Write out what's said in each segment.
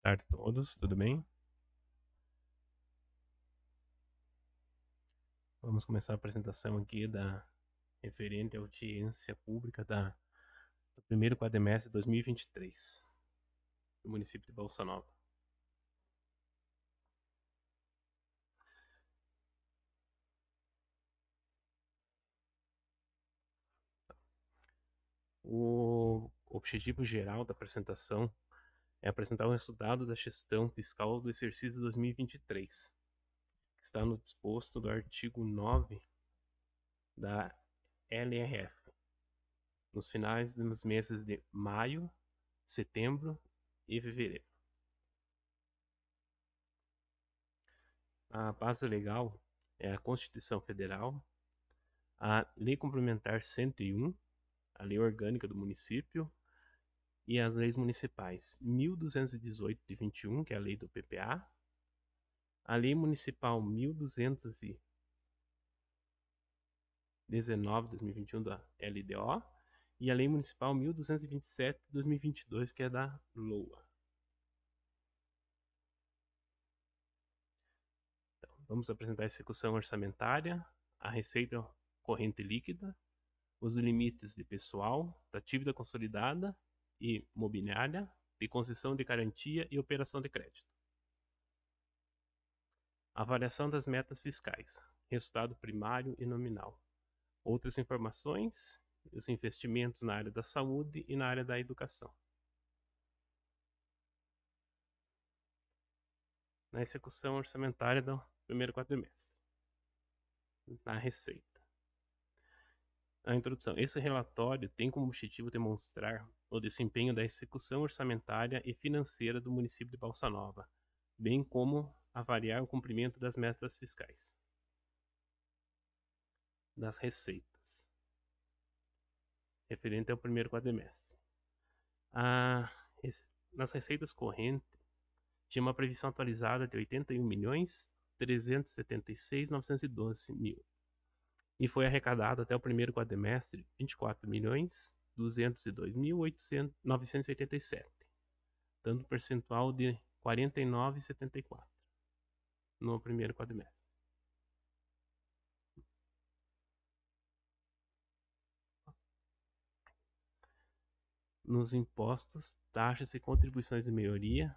Boa tarde a todos, tudo bem? Vamos começar a apresentação aqui da referente à audiência pública do primeiro quadrimestre de 2023 do município de Bolsa Nova. O objetivo geral da apresentação é apresentar o resultado da gestão fiscal do exercício 2023, que está no disposto do artigo 9 da LRF, nos finais dos meses de maio, setembro e fevereiro. A base legal é a Constituição Federal, a Lei Complementar 101, a Lei Orgânica do Município, e as leis municipais 1218 de 21, que é a lei do PPA, a Lei Municipal 1219 de 2021 da LDO e a Lei Municipal 1227 de 2022, que é da LOA. Então, vamos apresentar a execução orçamentária, a receita corrente líquida, os limites de pessoal, da dívida consolidada e mobiliária, de concessão de garantia e operação de crédito. Avaliação das metas fiscais, resultado primário e nominal. Outras informações, os investimentos na área da saúde e na área da educação. Na execução orçamentária do primeiro quadrimestre. Na receita. A introdução. Esse relatório tem como objetivo demonstrar o desempenho da execução orçamentária e financeira do município de Balsa Nova, bem como avaliar o cumprimento das metas fiscais. Das receitas. Referente ao primeiro quadrimestre. Nas receitas correntes, tinha uma previsão atualizada de 81.376.912 mil e foi arrecadado até o primeiro quadrimestre 24.202.987, dando um percentual de 49,74 no primeiro quadrimestre. Nos impostos, taxas e contribuições de melhoria,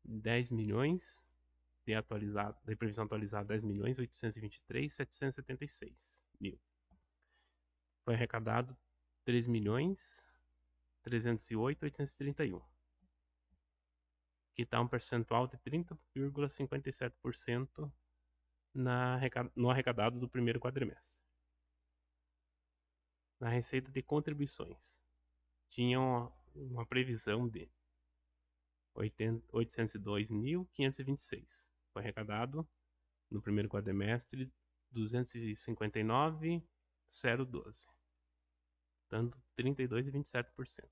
10 milhões de previsão atualizada 10.823.776 mil. Foi arrecadado 3.308.831, que está um percentual de 30,57% no arrecadado do primeiro quadrimestre. Na receita de contribuições, tinha uma previsão de 802.526. Foi arrecadado no primeiro quadrimestre 259.012, dando 32,27%.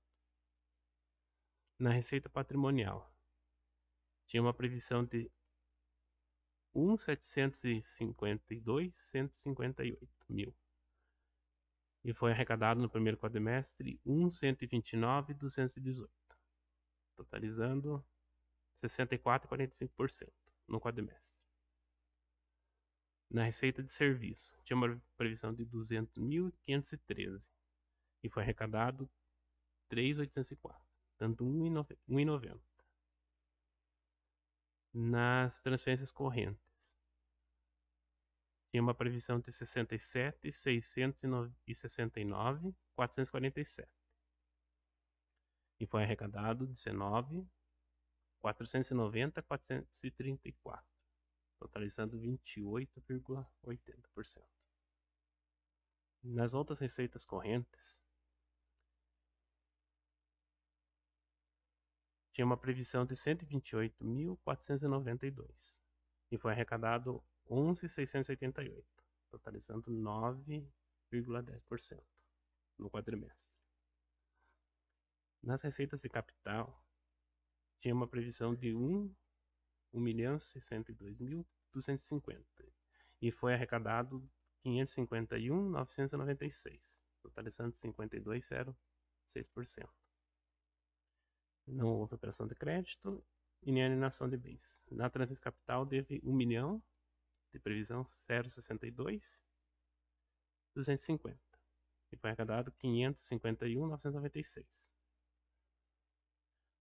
Na receita patrimonial, tinha uma previsão de 1.752.158 mil e foi arrecadado no primeiro quadrimestre 1.129.218, totalizando 64,45% no quadrimestre. Na receita de serviço, tinha uma previsão de 200.513 e foi arrecadado 3.804, dando 1,90. Nas transferências correntes, tinha uma previsão de 67.669.447 e foi arrecadado 19.490.434, totalizando 28,80%. Nas outras receitas correntes, tinha uma previsão de 128.492 e foi arrecadado 11.688, totalizando 9,10% no quadrimestre. Nas receitas de capital, tinha uma previsão de 1.602.250 e foi arrecadado 551.996, totalizando 52,06%. Não houve operação de crédito e nem alienação de bens. Na transferência capital teve 1 milhão de previsão 0,62.250 e foi arrecadado 551.996.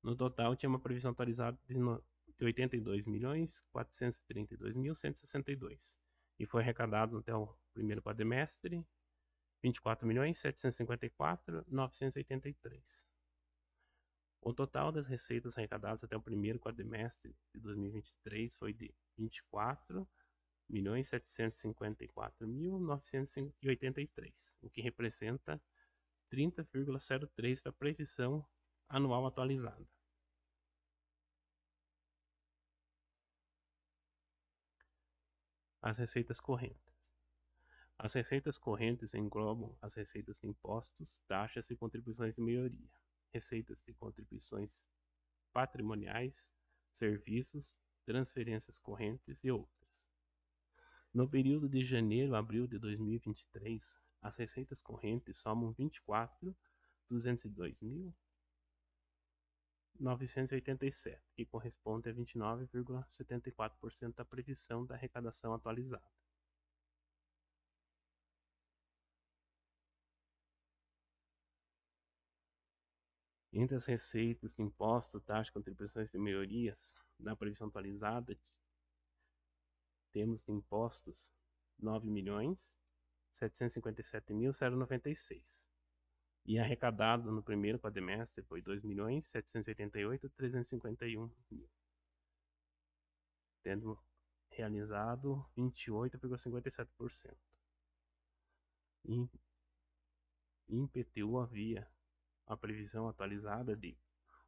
No total tinha uma previsão atualizada de 82.432.162 e foi arrecadado até o primeiro quadrimestre 24.754.983. O total das receitas arrecadadas até o primeiro quadrimestre de 2023 foi de 24.754.983, o que representa 30,03% da previsão anual atualizada. As receitas correntes. As receitas correntes englobam as receitas de impostos, taxas e contribuições de melhoria, receitas de contribuições patrimoniais, serviços, transferências correntes e outras. No período de janeiro a abril de 2023, as receitas correntes somam 24.202.987, que corresponde a 29,74% da previsão da arrecadação atualizada. Entre as receitas de impostos, taxas, contribuições e melhorias da previsão atualizada, temos de impostos 9.757.096 e arrecadado no primeiro quadrimestre foi 2.788.351, tendo realizado 28,57%. Em IPTU havia a previsão atualizada de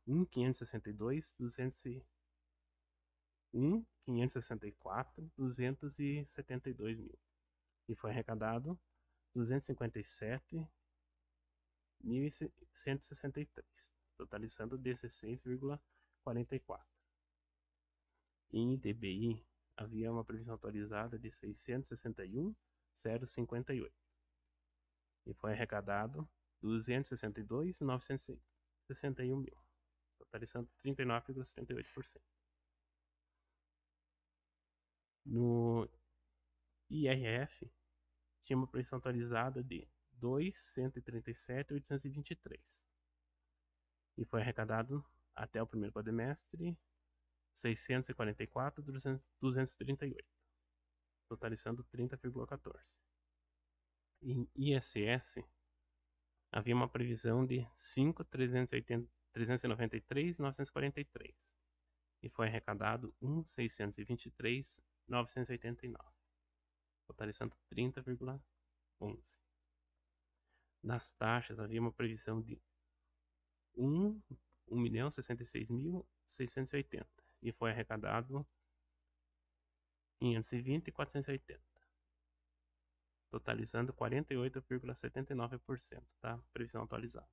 1.564.272 mil e foi arrecadado 257.163, totalizando 16,44. Em ITBI havia uma previsão atualizada de 661.058 e foi arrecadado 262.961 mil, totalizando 39,78%. No IRF tinha uma previsão atualizada de 2.137.823 e foi arrecadado até o primeiro quadrimestre 644.238, totalizando 30,14. Em ISS havia uma previsão de 5.393.943 e foi arrecadado 1.623.989, totalizando 30,11. Nas taxas havia uma previsão de 1.066.680 e foi arrecadado 520.480, totalizando 48,79% da previsão atualizada.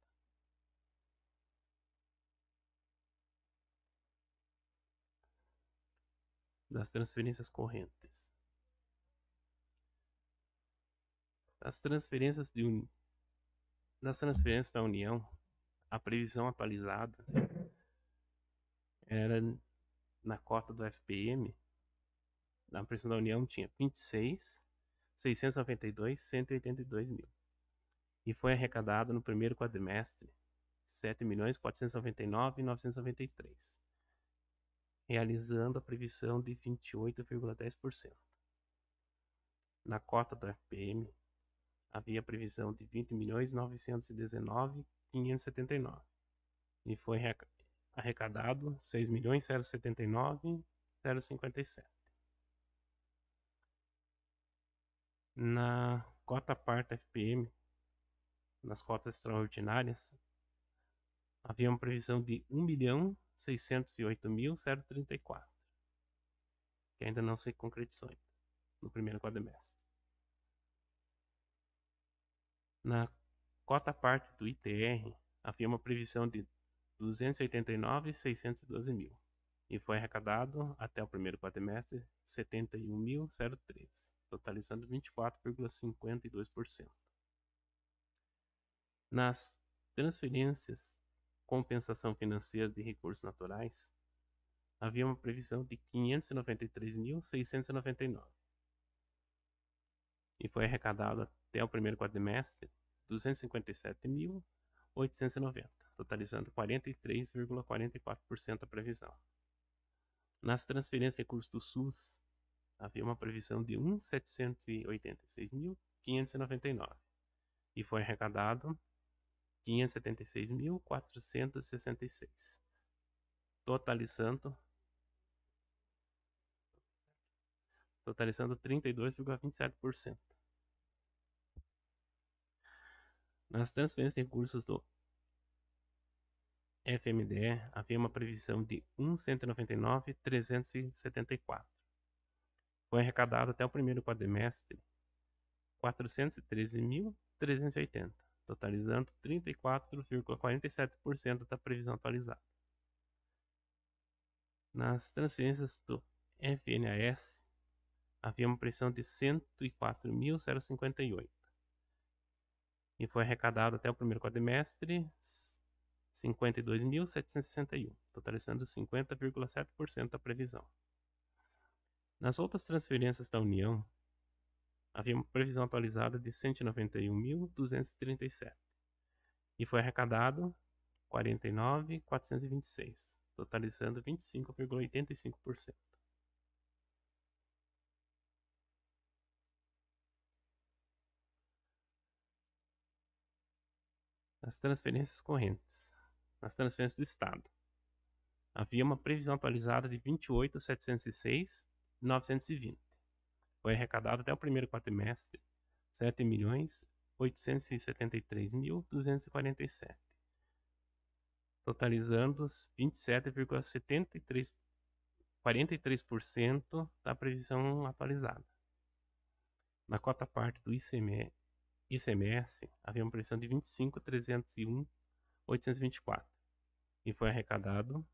Das transferências correntes. Das transferências da União, a previsão atualizada era na cota do FPM, na previsão da União tinha 26.692.182 mil e foi arrecadado no primeiro quadrimestre 7.499.993, realizando a previsão de 28,10%. Na cota do FPM havia previsão de 20.919.579 e foi arrecadado 6.079.057. Na cota parte FPM, nas cotas extraordinárias, havia uma previsão de 1.608.034, que ainda não se concretizou no primeiro quadrimestre. Na cota parte do ITR, havia uma previsão de 289.612 mil e foi arrecadado até o primeiro quadrimestre 71.013, totalizando 24,52%. Nas transferências compensação financeira de recursos naturais, havia uma previsão de 593.699 e foi arrecadado até o primeiro quadrimestre 257.890, totalizando 43,44% da previsão. Nas transferências de recursos do SUS, havia uma previsão de 1.786.599 e foi arrecadado 576.466, totalizando 32,27%. Nas transferências de recursos do FMDE, havia uma previsão de 1.199.374. Foi arrecadado até o primeiro quadrimestre 413.380, totalizando 34,47% da previsão atualizada. Nas transferências do FNAS, havia uma previsão de 104.058 e foi arrecadado até o primeiro quadrimestre 52.761, totalizando 50,7% da previsão. Nas outras transferências da União, havia uma previsão atualizada de 191.237 e foi arrecadado 49.426, totalizando 25,85%. Nas transferências correntes, nas transferências do Estado, havia uma previsão atualizada de 28.706.920. Foi arrecadado até o primeiro quadrimestre 7.873.247, totalizando 27,43% da previsão atualizada. Na cota parte do ICMS, havia uma previsão de 25.301.824 e foi arrecadado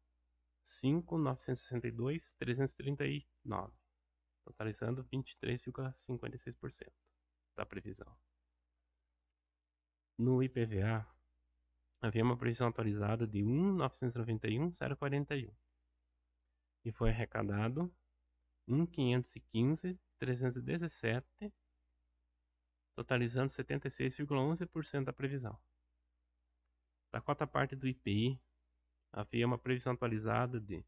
5.962.339, totalizando 23,56% da previsão. No IPVA, havia uma previsão atualizada de 1.991.041 e foi arrecadado 1.515.317, totalizando 76,11% da previsão. Da cota parte do IPI, havia uma previsão atualizada de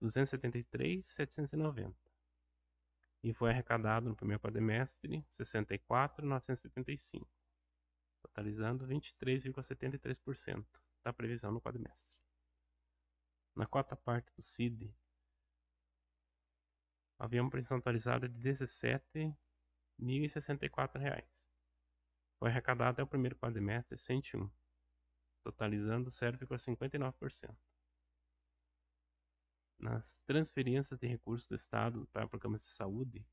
273.790 e foi arrecadado no primeiro quadrimestre 64.975, totalizando 23,73% da previsão no quadrimestre. Na cota parte do CID, havia uma previsão atualizada de R$ 17.064. Foi arrecadado até o primeiro quadrimestre 101, totalizando 0,59%. Nas transferências de recursos do Estado para programas de saúde,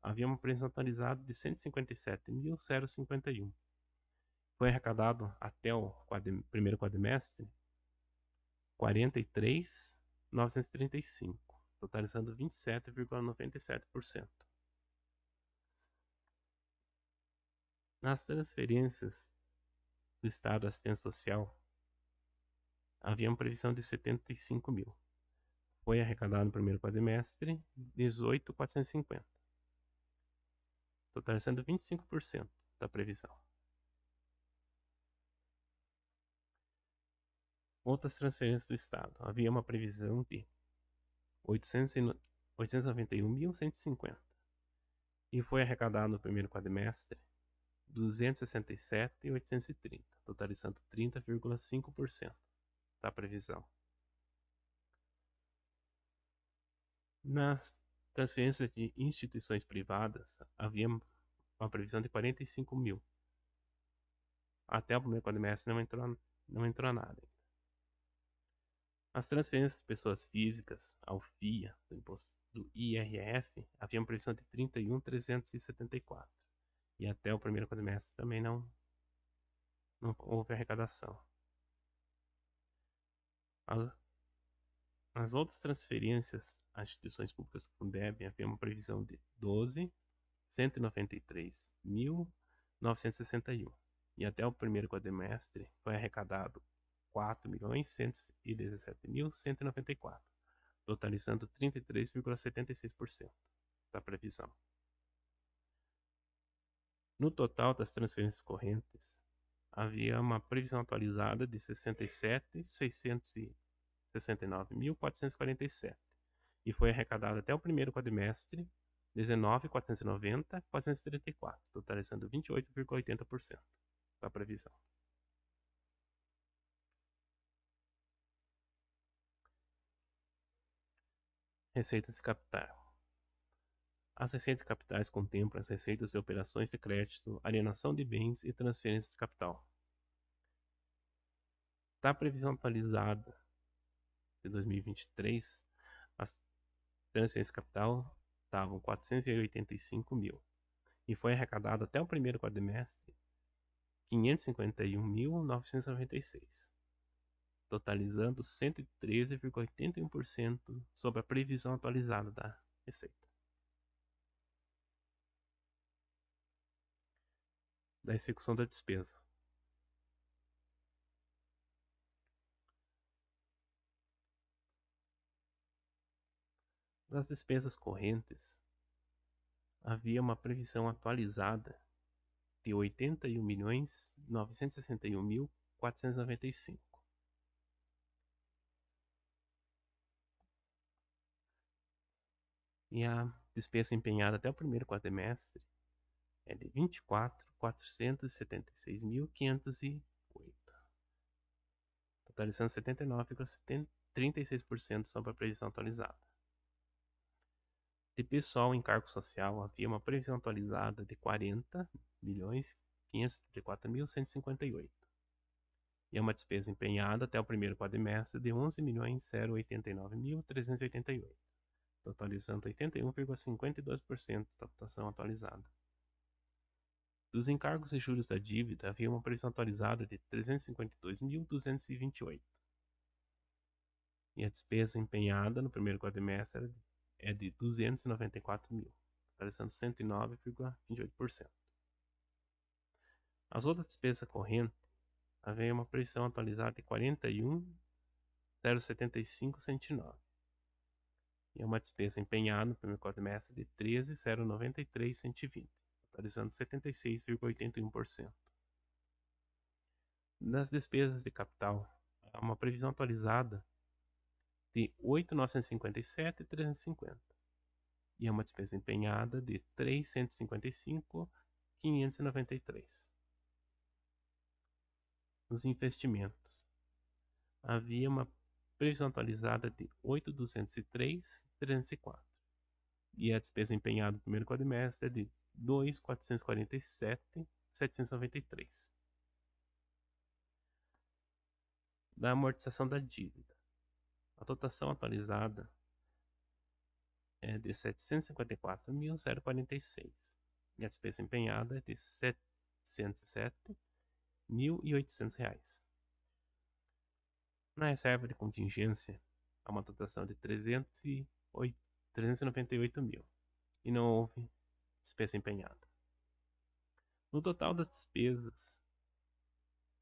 havia uma previsão atualizada de 157.051. Foi arrecadado até o primeiro quadrimestre 43.935, totalizando 27,97%. Nas transferências do Estado à assistência social, havia uma previsão de 75 mil. Foi arrecadado no primeiro quadrimestre 18.450, totalizando 25% da previsão. Outras transferências do Estado. Havia uma previsão de 891.150 e foi arrecadado no primeiro quadrimestre 267.830, totalizando 30,5% da previsão. Nas transferências de instituições privadas, havia uma previsão de 45 mil. Até o primeiro quadrimestre não entrou nada. As transferências de pessoas físicas ao FIA, do IRF, havia uma previsão de 31.374. E até o primeiro quadrimestre também não houve arrecadação. As outras transferências às instituições públicas do Fundeb havia uma previsão de 12.193.961. E até o primeiro quadrimestre foi arrecadado 4.117.194, totalizando 33,76% da previsão. No total das transferências correntes, havia uma previsão atualizada de 67.669.447 e foi arrecadado até o primeiro quadrimestre 19.490.434, totalizando 28,80% da previsão. Receitas de capital. As receitas capitais contemplam as receitas de operações de crédito, alienação de bens e transferências de capital. Da previsão atualizada de 2023, as transferências de capital estavam 485 mil e foi arrecadado até o primeiro quadrimestre 551.996, totalizando 113,81% sobre a previsão atualizada da receita. Da execução da despesa. Das despesas correntes, havia uma previsão atualizada de 81.961.495. E a despesa empenhada até o primeiro quadrimestre é de 24.476.508, totalizando 79,36% sobre a previsão atualizada. De pessoal em cargo social, havia uma previsão atualizada de 40.534.158 e é uma despesa empenhada até o primeiro quadrimestre de 11.089.388, totalizando 81,52% da dotação atualizada. Dos encargos e juros da dívida, havia uma previsão atualizada de 352.228 e a despesa empenhada no primeiro quadrimestre é de 294 mil, totalizando 109,28%. As outras despesas correntes, havia uma previsão atualizada de 41.075.109 e uma despesa empenhada no primeiro quadrimestre de 13.093.120, totalizando 76,81%. Das despesas de capital, há uma previsão atualizada de 8.957.350 e é uma despesa empenhada de 355.593. Nos investimentos, havia uma previsão atualizada de 8.203.304 e a despesa empenhada no primeiro quadrimestre é de 2.447.793. Da amortização da dívida, a dotação atualizada é de 754.046 e a despesa empenhada é de R$ 707.800. Na reserva de contingência, há uma dotação de 398 mil e não houve despesa empenhada. No total das despesas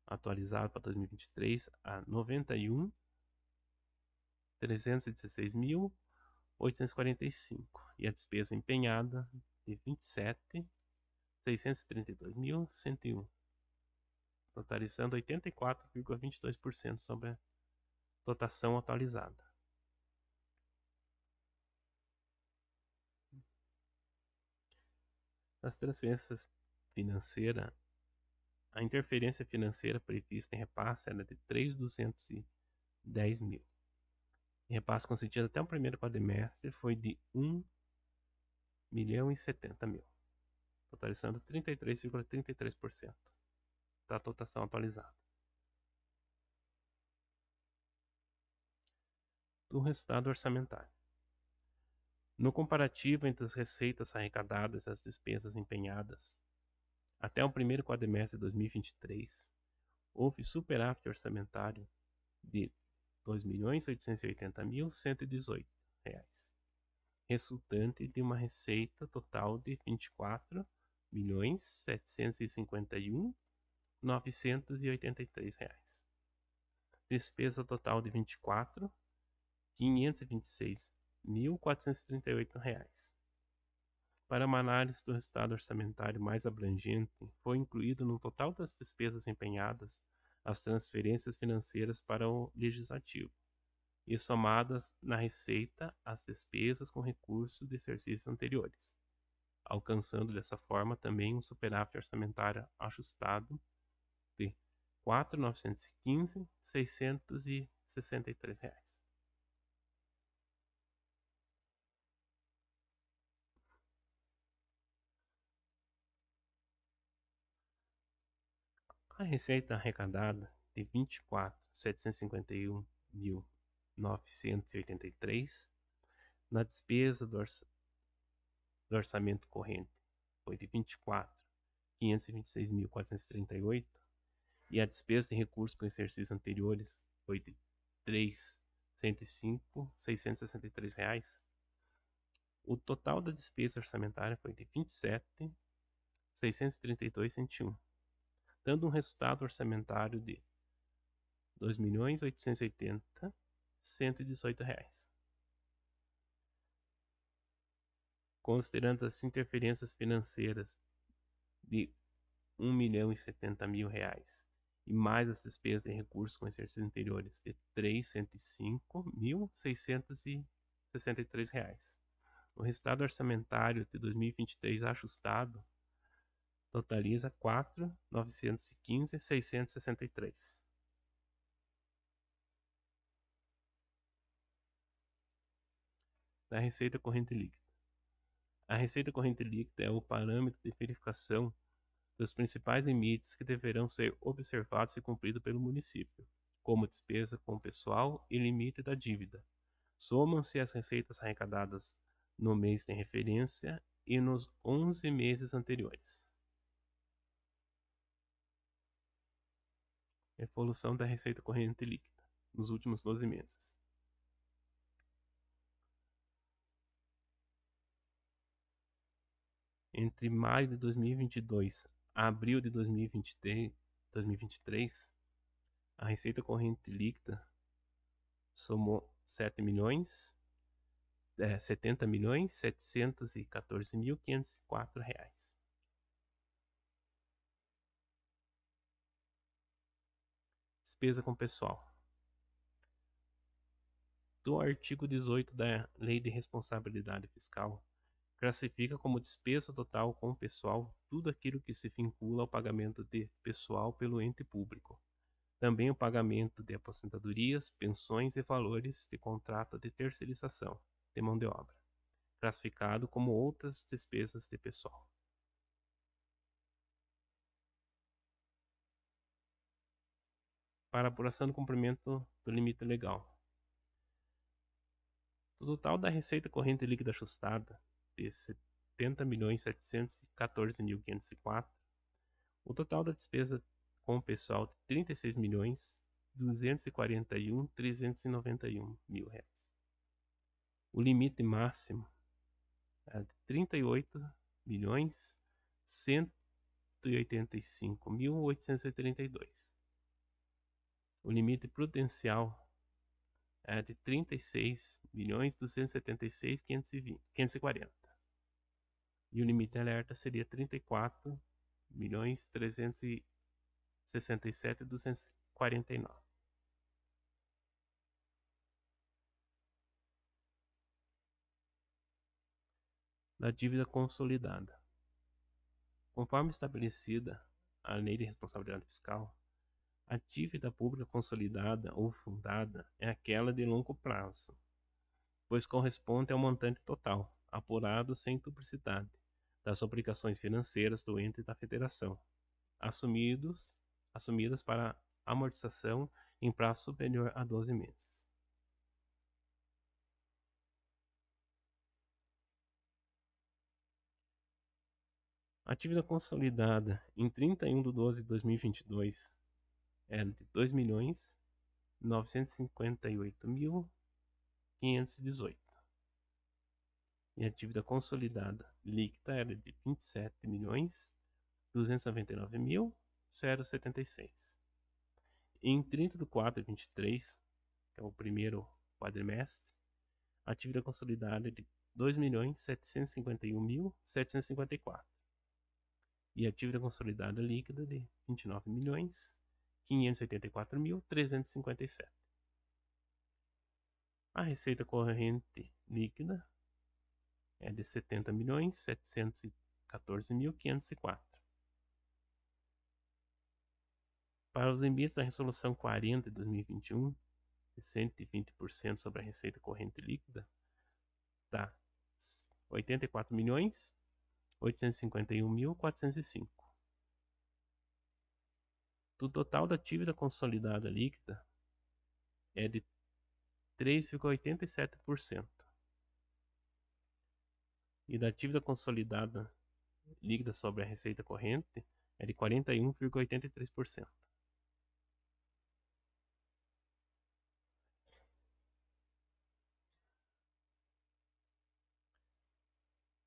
atualizado para 2023, há 91.316.845 e a despesa empenhada de 27.632.101, totalizando 84,22% sobre a dotação atualizada. Nas transferências financeiras, a interferência financeira prevista em repasse era de 3.210 mil. O repasse concedido até o primeiro quadrimestre foi de 1.070.000, totalizando 33,33% da dotação atualizada. Do resultado orçamentário. No comparativo entre as receitas arrecadadas e as despesas empenhadas, até o primeiro quadrimestre de 2023, houve superávit orçamentário de R$ 2.880.118, resultante de uma receita total de R$ 24.751.983. despesa total de R$ 24.526.438. Para uma análise do resultado orçamentário mais abrangente, foi incluído no total das despesas empenhadas as transferências financeiras para o Legislativo e somadas na receita as despesas com recursos de exercícios anteriores, alcançando dessa forma também um superávit orçamentário ajustado de R$ 4.915.663. A receita arrecadada de R$ 24.751.983 na despesa do orçamento corrente foi de R$ 24.526.438 e a despesa de recursos com exercícios anteriores foi de R$ 3.105.663. O total da despesa orçamentária foi de R$ 27.632,101, dando um resultado orçamentário de R$ 2.880.118. Considerando as interferências financeiras de R$ 1.070.000 e mais as despesas de recursos com exercícios anteriores de R$ 305.663. O resultado orçamentário de 2023 ajustado totaliza R$ 4.915.663. Da receita corrente líquida. A receita corrente líquida é o parâmetro de verificação dos principais limites que deverão ser observados e cumpridos pelo município, como despesa com pessoal e limite da dívida. Somam-se as receitas arrecadadas no mês de referência e nos 11 meses anteriores. Evolução da receita corrente líquida nos últimos 12 meses. Entre maio de 2022 a abril de 2023, a receita corrente líquida somou R$ 70.714.504. Despesa com pessoal. Do artigo 18 da Lei de Responsabilidade Fiscal, classifica como despesa total com pessoal tudo aquilo que se vincula ao pagamento de pessoal pelo ente público. Também o pagamento de aposentadorias, pensões e valores de contrato de terceirização de mão de obra, classificado como outras despesas de pessoal. Para apuração do cumprimento do limite legal. Do total da receita corrente líquida ajustada de R$ 70.714.504, o total da despesa com o pessoal de R$ 36.241.391. O limite máximo é de R$ 38.185.832. O limite prudencial é de R$ 36.276.540. E o limite alerta seria R$ 34.367.249. Da dívida consolidada. Conforme estabelecida a Lei de Responsabilidade Fiscal, a dívida pública consolidada ou fundada é aquela de longo prazo, pois corresponde ao montante total, apurado sem duplicidade, das obrigações financeiras do ente da federação, assumidas para amortização em prazo superior a 12 meses. A dívida consolidada em 31 de 12 de 2022 era de R$ 2.958.518. E a dívida consolidada líquida era de R$ 27.299.076. Em 30/4/23, que é o primeiro quadrimestre, a dívida consolidada é de 2.751.754 e a dívida consolidada líquida de 29.584.357. A receita corrente líquida é de 70.714.504. Para os limites da Resolução 40 de 2021, de 120% sobre a receita corrente líquida, dá 84.851.405. Do total da dívida consolidada líquida é de 3,87%. E da dívida consolidada líquida sobre a receita corrente é de 41,83%.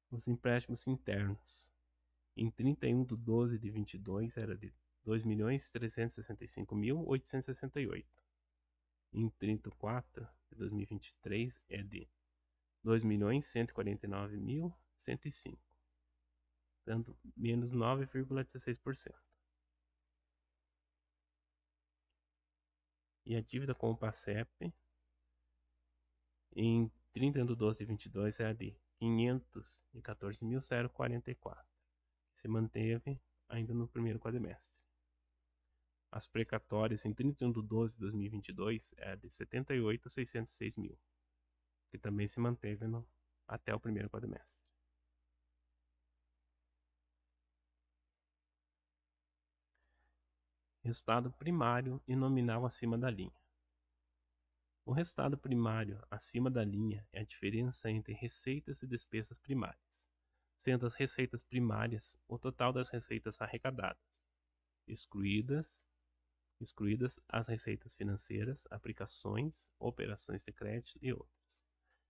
Os empréstimos internos. Em 31/12/22 era de 2.365.868. Em 30/4/2023 é de 2.149.105, dando menos 9,16%. E a dívida com o PASEP em 31/12/22 é a de 514.044, que se manteve ainda no primeiro quadrimestre. As precatórias em 31/12/2022 é a de 78.606 mil, que também se manteve até o primeiro quadrimestre. Resultado primário e nominal acima da linha. O resultado primário acima da linha é a diferença entre receitas e despesas primárias, sendo as receitas primárias o total das receitas arrecadadas, excluídas as receitas financeiras, aplicações, operações de crédito e outras.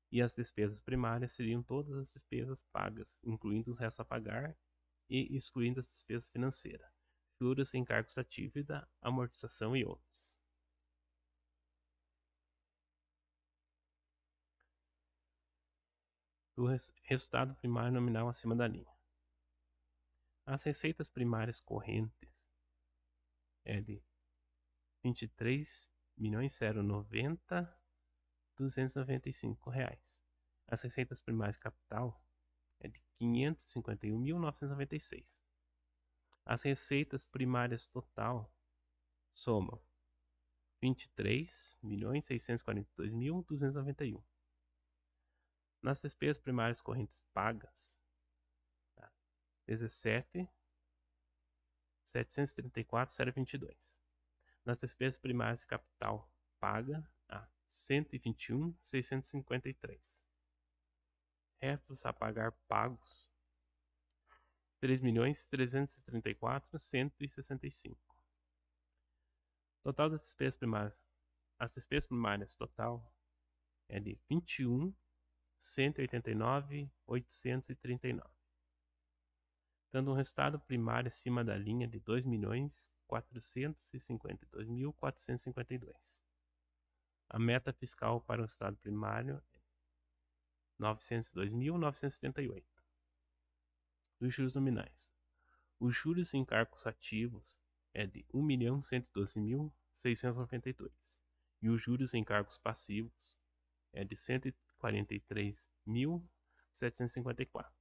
E as despesas primárias seriam todas as despesas pagas, incluindo os restos a pagar e excluindo as despesas financeiras, juros, encargos da dívida, amortização e outros. Do resultado primário nominal acima da linha. As receitas primárias correntes é de 23.090.295 reais. As receitas primárias capital é de 551.996. As receitas primárias total somam 23.642.291. Nas despesas primárias correntes pagas, 17.734.022. Nas despesas primárias de capital paga, 121.653. Restos a pagar pagos, 3.334.165. Total das despesas primárias. As despesas primárias total é de 21.189.839, dando um resultado primário acima da linha de 2.452.452. A meta fiscal para o estado primário é 902.978. Dos juros nominais. Os juros em encargos ativos é de 1.112.692 e os juros em encargos passivos é de 143.754.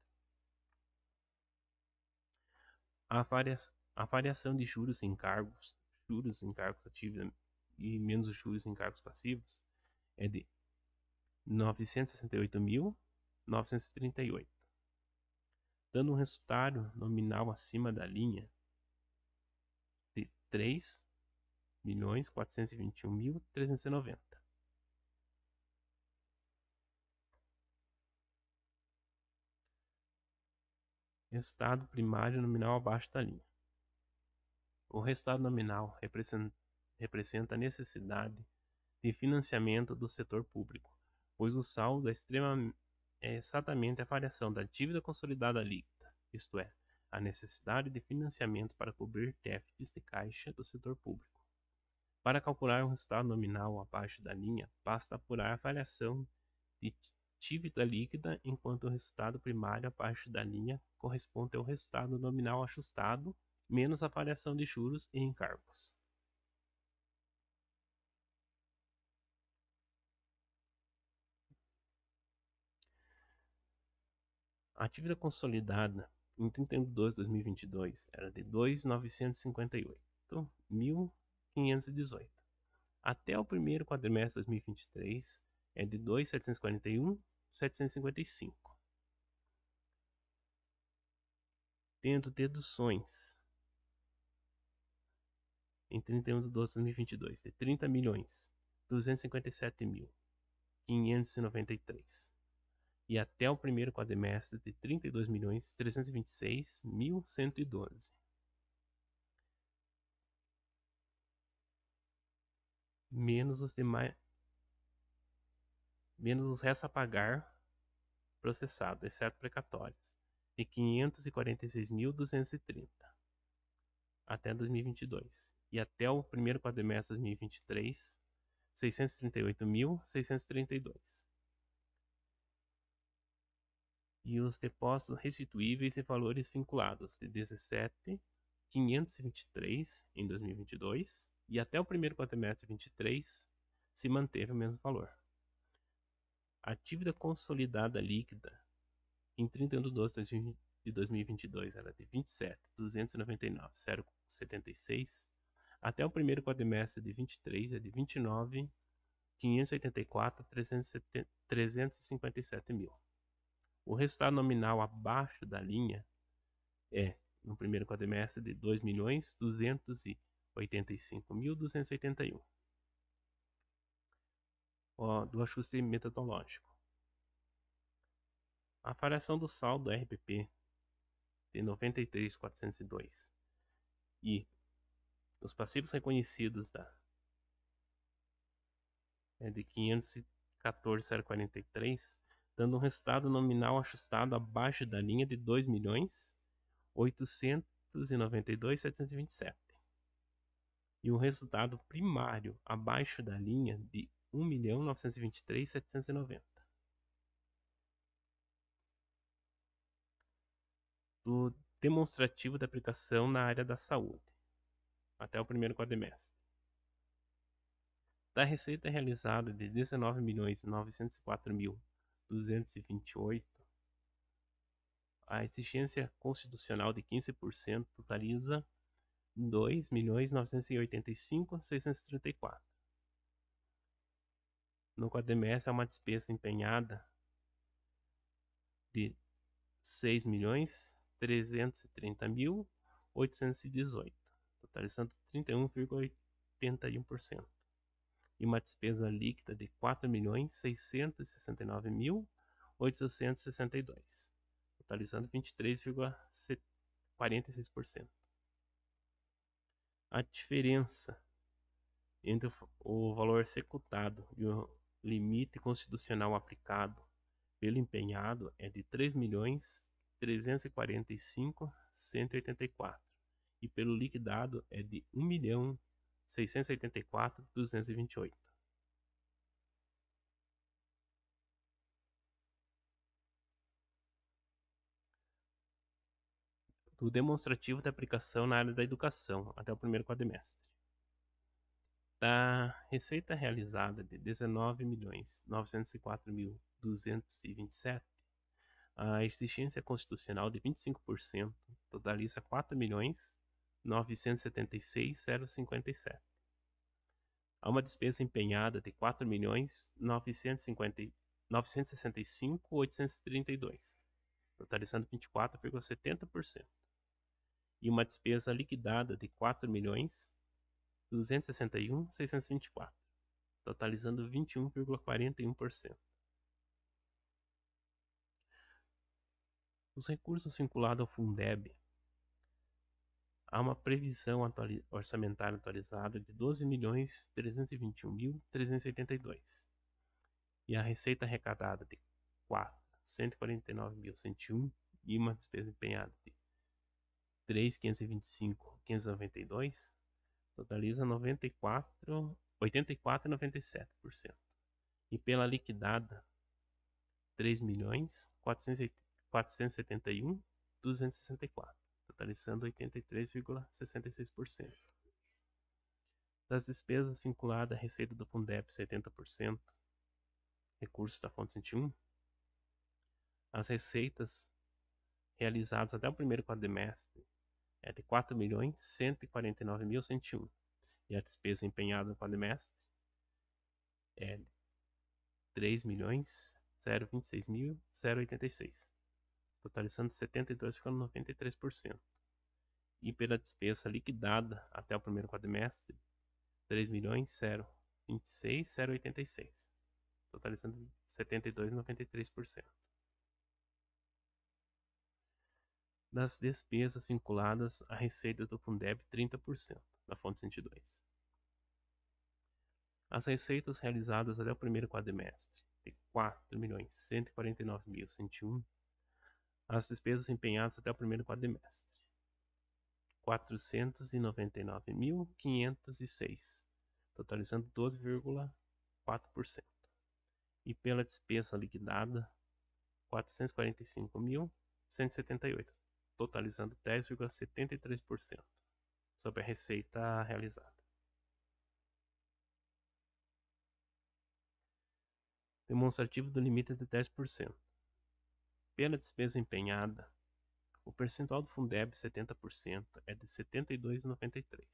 A variação de juros em encargos ativos e menos os juros em encargos passivos é de 968.938, dando um resultado nominal acima da linha de 3.421.390. Resultado primário nominal abaixo da linha. O resultado nominal representa a necessidade de financiamento do setor público, pois o saldo é exatamente a variação da dívida consolidada líquida, isto é, a necessidade de financiamento para cobrir déficits de caixa do setor público, Para calcular um resultado nominal abaixo da linha, basta apurar a variação de dívida líquida, enquanto o resultado primário abaixo da linha corresponde ao resultado nominal ajustado, menos a variação de juros e encargos. A dívida consolidada em 31 de 12 de 2022 era de 2.958.518. Até o primeiro quadrimestre de 2023 é de 2.741.755. Tendo deduções em 31 de 12 de 2022 de 30.257.593 e até o primeiro quadrimestre de 32.326.112. Menos os demais, menos os restos a pagar processados, exceto precatórios, de 546.230 até 2022 e até o primeiro quadrimestre de 2023, 638.632. E os depósitos restituíveis e valores vinculados de 17.523 em 2022 e até o primeiro quadrimestre de 2023 se manteve o mesmo valor. A dívida consolidada líquida em 31 de 12 de 2022 era de 27.299.076, até o primeiro quadrimestre de 23 é de 29.584.357 mil. O resultado nominal abaixo da linha é, no primeiro quadrimestre, de 2.285.281. Do ajuste metodológico. A variação do saldo do RPP de 93.402 e os passivos reconhecidos de 514.043, dando um resultado nominal ajustado abaixo da linha de 2.892.727 e um resultado primário abaixo da linha de 1.923.790. Do demonstrativo da aplicação na área da saúde, até o primeiro quadrimestre. Da receita realizada de 19.904.228, a exigência constitucional de 15% totaliza 2.985.634. No quadrimestre há uma despesa empenhada de 6.330.818, totalizando 31,81%. E uma despesa líquida de 4.669.862, totalizando 23,46%. A diferença entre o valor executado e o limite constitucional aplicado pelo empenhado é de 3.345.184 e pelo liquidado é de 1.684.228. Do demonstrativo da aplicação na área da educação até o primeiro quadrimestre. Da receita realizada de 19.904.227, a exigência constitucional de 25% totaliza 4.976.057. Há uma despesa empenhada de 4.965.832, totalizando 24,70%. E uma despesa liquidada de 4.261.624, totalizando 21,41%. Os recursos vinculados ao Fundeb, há uma previsão orçamentária atualizada de 12.321.382 e a receita arrecadada de 149.101 e uma despesa empenhada de 3.525.592, totaliza 84,97%. E pela liquidada, 3.471.264, totalizando 83,66%. Das despesas vinculadas à receita do Fundeb, 70%, recursos da fonte 101, as receitas realizadas até o primeiro quadrimestre é de 4.149.101, e a despesa empenhada no quadrimestre é de 3.026.086, totalizando 72,93%. E pela despesa liquidada até o primeiro quadrimestre, 3.026.086, totalizando 72,93%. Das despesas vinculadas a receitas do Fundeb, 30%, da fonte 102. As receitas realizadas até o primeiro quadrimestre, de 4.149.101. As despesas empenhadas até o primeiro quadrimestre, 499.506, totalizando 12,4%. E pela despesa liquidada, 445.178, totalizando 10,73% sobre a receita realizada. Demonstrativo do limite de 10%. Pela despesa empenhada, o percentual do Fundeb 70% é de 72,93%.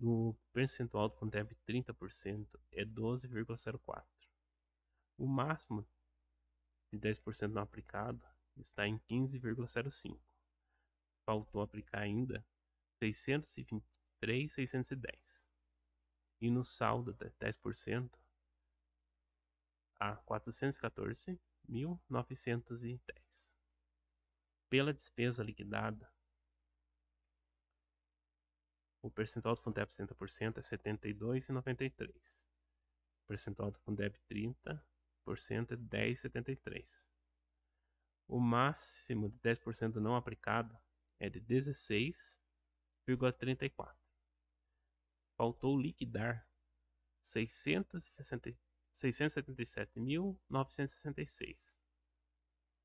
O percentual do Fundeb 30% é 12,04%. O máximo de 10% não aplicado está em 15,05%. Faltou aplicar ainda 623.610. E no saldo de 10% há 414.910. Pela despesa liquidada, o percentual do Fundeb 70% é 72,93%. O percentual do Fundeb 30% é 10,73%. O máximo de 10% não aplicado é de 16,34%. Faltou liquidar 677.966.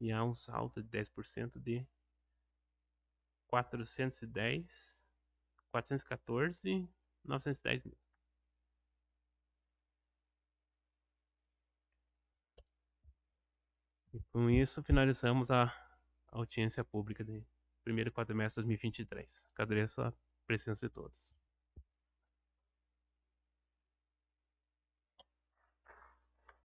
E há um saldo de 10% de 414.910 mil. E com isso finalizamos a audiência pública de primeiro quadrimestre de 2023. Agradeço a presença de todos.